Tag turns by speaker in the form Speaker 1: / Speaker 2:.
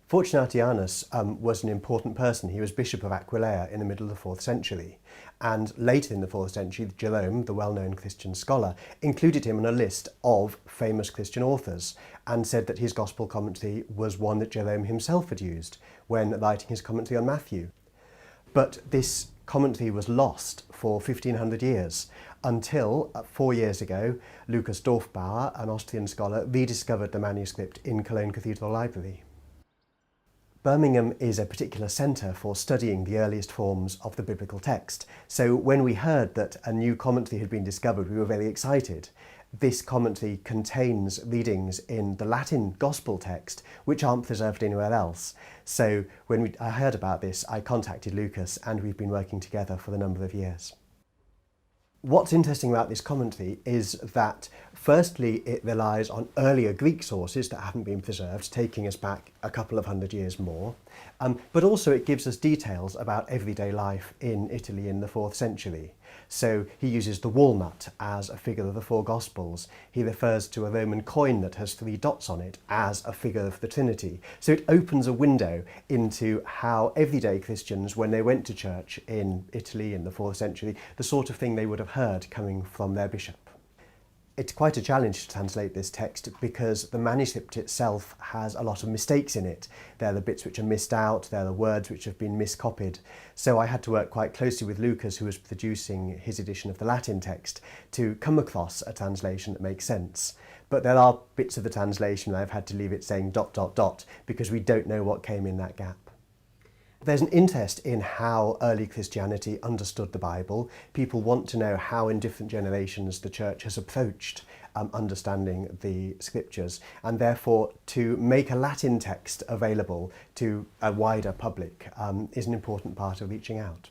Speaker 1: Fortunatianus was an important person. He was Bishop of Aquileia in the middle of the 4th century. And later in the 4th century, Jerome, the well-known Christian scholar, included him on a list of famous Christian authors and said that his gospel commentary was one that Jerome himself had used when writing his commentary on Matthew. But this commentary was lost for 1500 years until 4 years ago, Lucas Dorfbauer, an Austrian scholar, rediscovered the manuscript in Cologne Cathedral Library. Birmingham is a particular centre for studying the earliest forms of the biblical text, so when we heard that a new commentary had been discovered, we were very excited. This commentary contains readings in the Latin Gospel text, which aren't preserved anywhere else. So when I heard about this, I contacted Lucas, and we've been working together for a number of years. What's interesting about this commentary is that, firstly, it relies on earlier Greek sources that haven't been preserved, taking us back a couple of hundred years more, but also it gives us details about everyday life in Italy in the 4th century. So he uses the walnut as a figure of the 4 Gospels. He refers to a Roman coin that has 3 dots on it as a figure of the Trinity. So it opens a window into how everyday Christians, when they went to church in Italy in the 4th century, the sort of thing they would have heard coming from their bishop. It's quite a challenge to translate this text because the manuscript itself has a lot of mistakes in it. There are the bits which are missed out, there are words which have been miscopied. So I had to work quite closely with Lucas, who was producing his edition of the Latin text, to come across a translation that makes sense. But there are bits of the translation where I've had to leave it saying ... because we don't know what came in that gap. There's an interest in how early Christianity understood the Bible. People want to know how in different generations the church has approached understanding the scriptures, and therefore to make a Latin text available to a wider public is an important part of reaching out.